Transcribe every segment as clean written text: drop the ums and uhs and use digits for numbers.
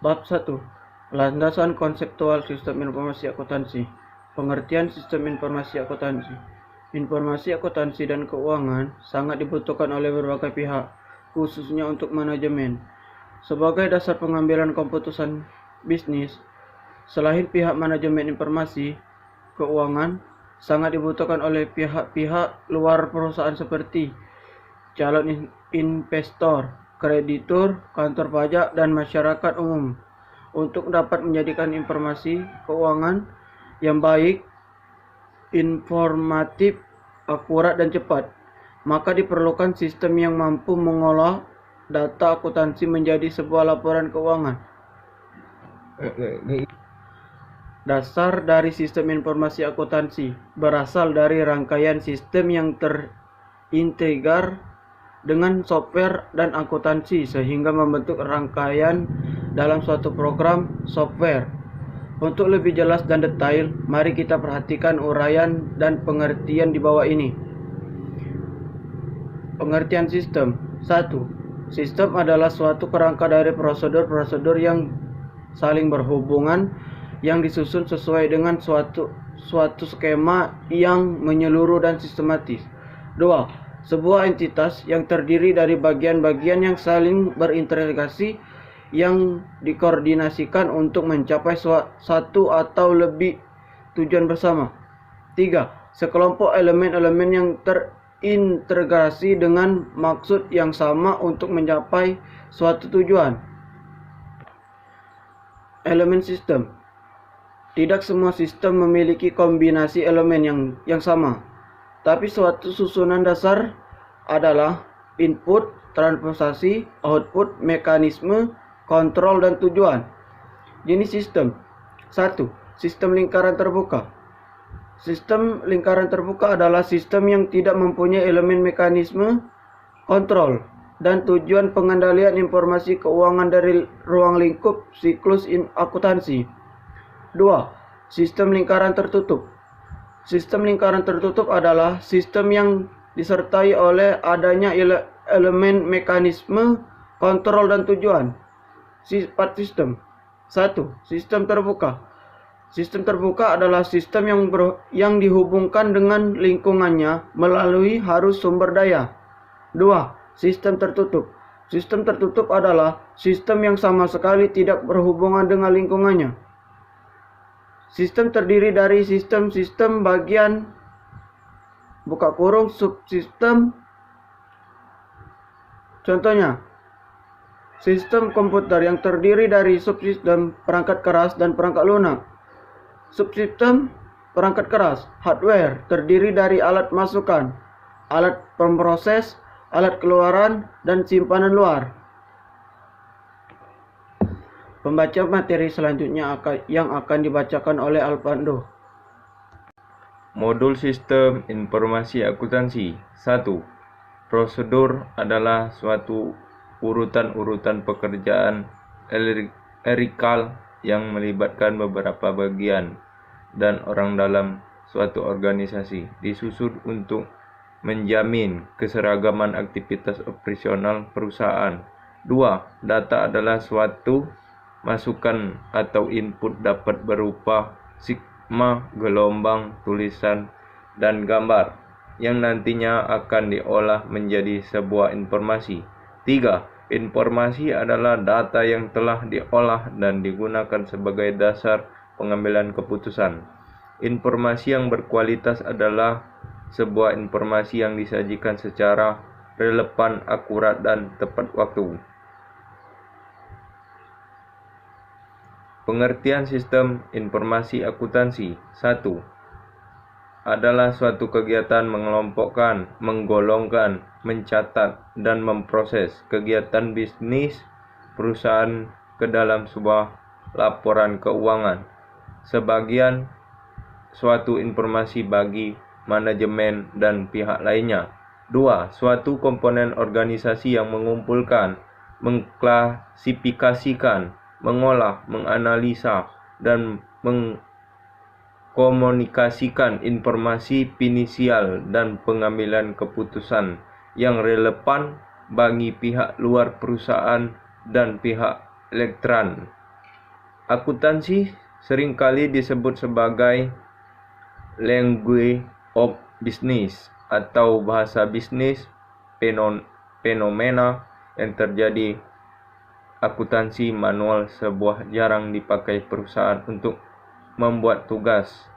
Bab 1. Landasan konseptual sistem informasi akuntansi. Pengertian sistem informasi akuntansi. Informasi akuntansi dan keuangan sangat dibutuhkan oleh berbagai pihak, khususnya untuk manajemen. Sebagai dasar pengambilan keputusan bisnis, selain pihak manajemen informasi, keuangan sangat dibutuhkan oleh pihak-pihak luar perusahaan seperti calon investor, kreditur, kantor pajak, dan masyarakat umum untuk dapat menjadikan informasi keuangan yang baik, informatif, akurat, dan cepat. Maka diperlukan sistem yang mampu mengolah data akuntansi menjadi sebuah laporan keuangan. Dasar dari sistem informasi akuntansi berasal dari rangkaian sistem yang terintegrasi dengan software dan akuntansi sehingga membentuk rangkaian dalam suatu program software. Untuk lebih jelas dan detail, mari kita perhatikan uraian dan pengertian di bawah ini. Pengertian sistem. 1. Sistem adalah suatu kerangka dari prosedur-prosedur yang saling berhubungan yang disusun sesuai dengan suatu skema yang menyeluruh dan sistematis. 2. Sebuah entitas yang terdiri dari bagian-bagian yang saling berintegrasi yang dikoordinasikan untuk mencapai satu atau lebih tujuan bersama. 3. Sekelompok elemen-elemen yang terintegrasi dengan maksud yang sama untuk mencapai suatu tujuan. Elemen sistem. Tidak semua sistem memiliki kombinasi elemen yang sama, tapi suatu susunan dasar adalah input, transaksi, output, mekanisme, kontrol, dan tujuan. Jenis sistem. 1. Sistem lingkaran terbuka. Sistem lingkaran terbuka adalah sistem yang tidak mempunyai elemen mekanisme, kontrol, dan tujuan pengendalian informasi keuangan dari ruang lingkup siklus akuntansi. 2. Sistem lingkaran tertutup. Sistem lingkaran tertutup adalah sistem yang disertai oleh adanya elemen mekanisme, kontrol, dan tujuan. Sifat sistem. 1. Sistem terbuka. Sistem terbuka adalah sistem yang dihubungkan dengan lingkungannya melalui arus sumber daya. 2. Sistem tertutup. Sistem tertutup adalah sistem yang sama sekali tidak berhubungan dengan lingkungannya. Sistem terdiri dari sistem-sistem bagian subsistem. Contohnya, sistem komputer yang terdiri dari subsistem perangkat keras dan perangkat lunak. Subsistem perangkat keras, hardware, terdiri dari alat masukan, alat pemroses, alat keluaran, dan simpanan luar. Pembaca materi selanjutnya yang akan dibacakan oleh Alpando. Modul sistem informasi akuntansi. 1. Prosedur adalah suatu urutan-urutan pekerjaan hierarkikal yang melibatkan beberapa bagian dan orang dalam suatu organisasi, disusun untuk menjamin keseragaman aktivitas operasional perusahaan. 2. Data adalah suatu masukan atau input dapat berupa sigma, gelombang, tulisan, dan gambar yang nantinya akan diolah menjadi sebuah informasi. 3. Informasi adalah data yang telah diolah dan digunakan sebagai dasar pengambilan keputusan. Informasi yang berkualitas adalah sebuah informasi yang disajikan secara relevan, akurat, dan tepat waktu. Pengertian sistem informasi akuntansi. 1. Adalah suatu kegiatan mengelompokkan, menggolongkan, mencatat, dan memproses kegiatan bisnis perusahaan ke dalam sebuah laporan keuangan. Sebagian suatu informasi bagi manajemen dan pihak lainnya. 2. Suatu komponen organisasi yang mengumpulkan, mengklasifikasikan, mengolah, menganalisa, dan mengkomunikasikan informasi finansial dan pengambilan keputusan yang relevan bagi pihak luar perusahaan dan pihak elektron. Akuntansi seringkali disebut sebagai language of business atau bahasa bisnis. Fenomena yang terjadi akuntansi manual sebuah jarang dipakai perusahaan untuk membuat tugas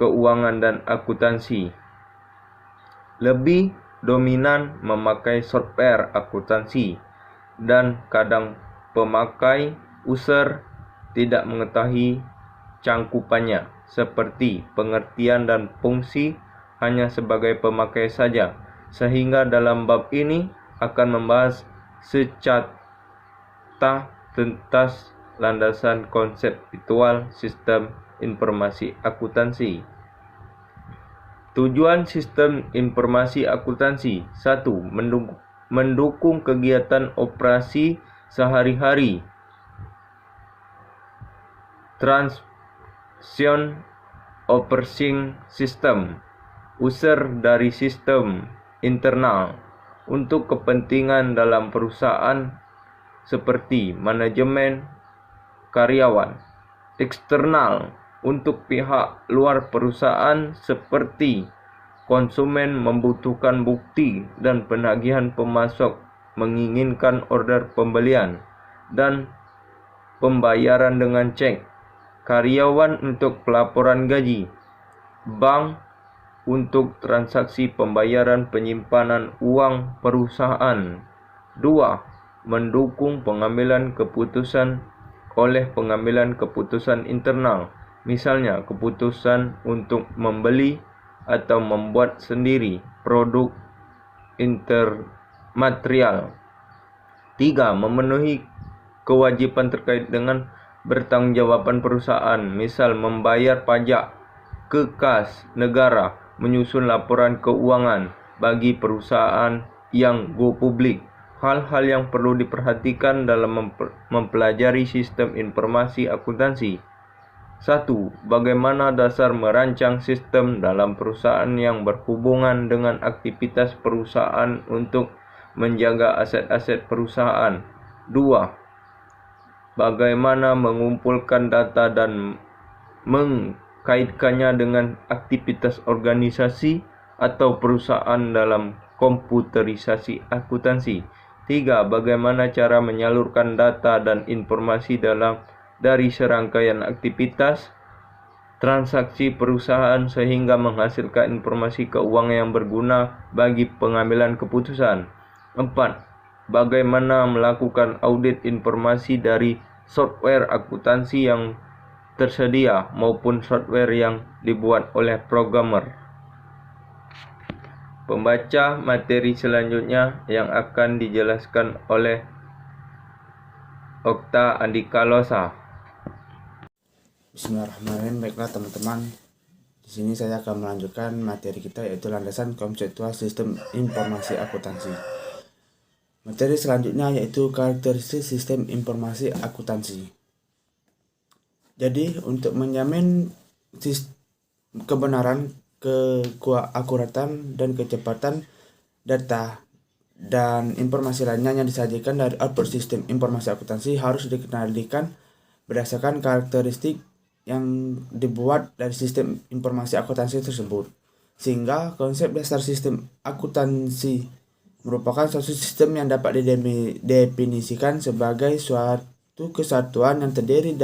keuangan dan akuntansi. Lebih dominan memakai software akuntansi dan kadang pemakai user tidak mengetahui cangkupannya seperti pengertian dan fungsi hanya sebagai pemakai saja. Sehingga dalam bab ini akan membahas secara tuntas landasan konseptual sistem informasi akuntansi. Tujuan sistem informasi akuntansi: 1. Mendukung kegiatan operasi sehari-hari. Transaction Operating System, user dari sistem internal untuk kepentingan dalam perusahaan seperti manajemen, karyawan. Eksternal untuk pihak luar perusahaan seperti konsumen membutuhkan bukti dan penagihan pemasok menginginkan order pembelian dan pembayaran dengan cek. Karyawan untuk pelaporan gaji. Bank untuk transaksi pembayaran penyimpanan uang perusahaan. 2. Mendukung pengambilan keputusan oleh pengambilan keputusan internal, misalnya keputusan untuk membeli atau membuat sendiri produk intermaterial. 3. Memenuhi kewajiban terkait dengan bertanggungjawaban perusahaan, misal membayar pajak ke kas negara, menyusun laporan keuangan bagi perusahaan yang go publik. Hal-hal yang perlu diperhatikan dalam mempelajari sistem informasi akuntansi. 1. Bagaimana dasar merancang sistem dalam perusahaan yang berhubungan dengan aktivitas perusahaan untuk menjaga aset-aset perusahaan. 2. Bagaimana mengumpulkan data dan kaitkannya dengan aktivitas organisasi atau perusahaan dalam komputerisasi akuntansi. 3. Bagaimana cara menyalurkan data dan informasi dari serangkaian aktivitas transaksi perusahaan sehingga menghasilkan informasi keuangan yang berguna bagi pengambilan keputusan. 4. Bagaimana melakukan audit informasi dari software akuntansi yang tersedia maupun software yang dibuat oleh programmer. Pembaca materi selanjutnya yang akan dijelaskan oleh Okta Andika Losa. Bismillahirrahmanirrahim. Baiklah teman-teman, di sini saya akan melanjutkan materi kita, yaitu landasan konseptual sistem informasi akuntansi. Materi selanjutnya yaitu karakteristik sistem informasi akuntansi. Jadi untuk menjamin kebenaran, keakuratan dan kecepatan data dan informasi lainnya yang disajikan dari output sistem informasi akuntansi harus dikendalikan berdasarkan karakteristik yang dibuat dari sistem informasi akuntansi tersebut. Sehingga konsep dasar sistem akuntansi merupakan suatu sistem yang dapat didefinisikan sebagai suatu kesatuan yang terdiri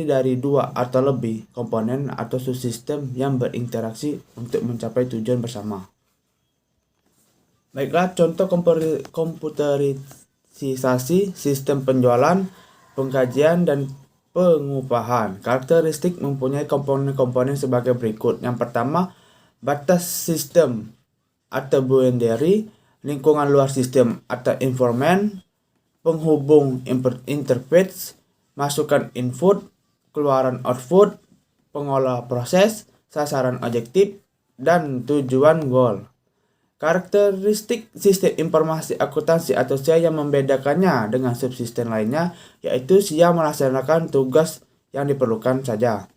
dari dua atau lebih komponen atau subsistem yang berinteraksi untuk mencapai tujuan bersama. Baiklah, contoh komputerisasi sistem penjualan, pengkajian, dan pengupahan. Karakteristik mempunyai komponen-komponen sebagai berikut. Yang pertama, batas sistem atau boundary, lingkungan luar sistem atau environment, penghubung interface, masukan input, keluaran output, pengolah proses, sasaran objektif, dan tujuan goal. Karakteristik sistem informasi akuntansi atau SIA yang membedakannya dengan subsistem lainnya, yaitu SIA melaksanakan tugas yang diperlukan saja.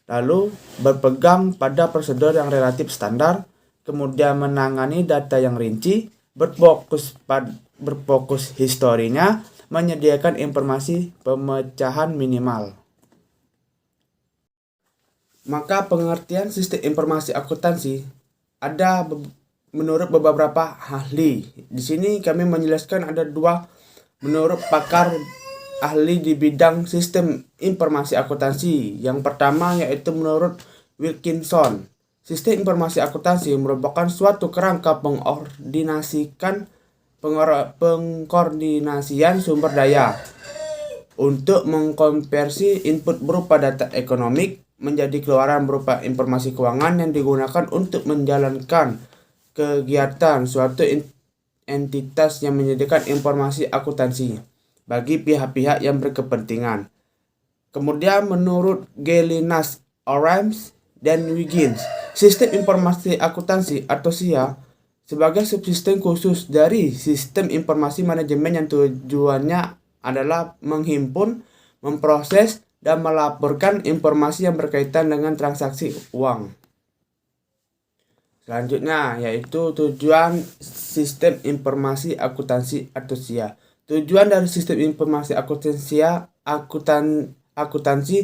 Lalu berpegang pada prosedur yang relatif standar, kemudian menangani data yang rinci, berfokus historinya, menyediakan informasi pemecahan minimal. Maka pengertian sistem informasi akuntansi ada menurut beberapa ahli. Di sini kami menjelaskan ada dua menurut pakar ahli di bidang sistem informasi akuntansi. Yang pertama yaitu menurut Wilkinson. Sistem informasi akuntansi merupakan suatu kerangka pengkoordinasian sumber daya untuk mengkonversi input berupa data ekonomik menjadi keluaran berupa informasi keuangan yang digunakan untuk menjalankan kegiatan suatu entitas yang menyediakan informasi akuntansi bagi pihak-pihak yang berkepentingan. Kemudian menurut Gelinas, Orange, dan Wiggins, sistem informasi akuntansi atau SIA sebagai subsistem khusus dari sistem informasi manajemen yang tujuannya adalah menghimpun, memproses, dan melaporkan informasi yang berkaitan dengan transaksi uang. Selanjutnya yaitu tujuan sistem informasi akuntansi atau SIA. Tujuan dari sistem informasi akuntansi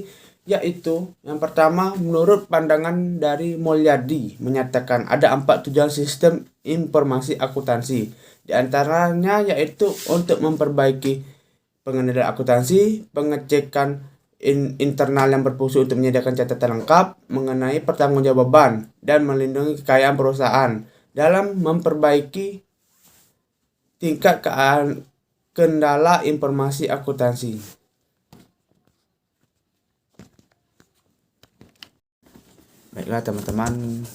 yaitu yang pertama menurut pandangan dari Mulyadi menyatakan ada 4 tujuan sistem informasi akuntansi. Di antaranya yaitu untuk memperbaiki pengendalian akuntansi, pengecekan internal yang berfungsi untuk menyediakan catatan lengkap mengenai pertanggungjawaban dan melindungi kekayaan perusahaan dalam memperbaiki tingkat kendala informasi akuntansi. Baiklah teman-teman,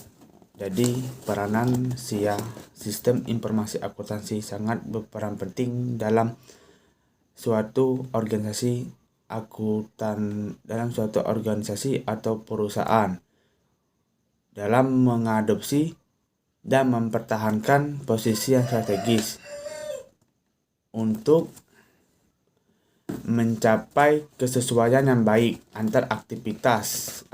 jadi peranan SIA, sistem informasi akuntansi, sangat berperan penting dalam suatu organisasi atau perusahaan dalam mengadopsi dan mempertahankan posisi yang strategis untuk mencapai kesesuaian yang baik antar aktivitas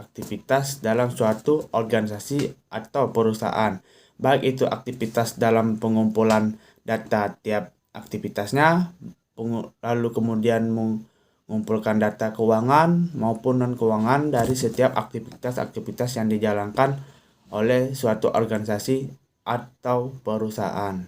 dalam suatu organisasi atau perusahaan, baik itu aktivitas dalam pengumpulan data tiap aktivitasnya, lalu kemudian mengumpulkan data keuangan maupun non-keuangan dari setiap aktivitas yang dijalankan oleh suatu organisasi atau perusahaan.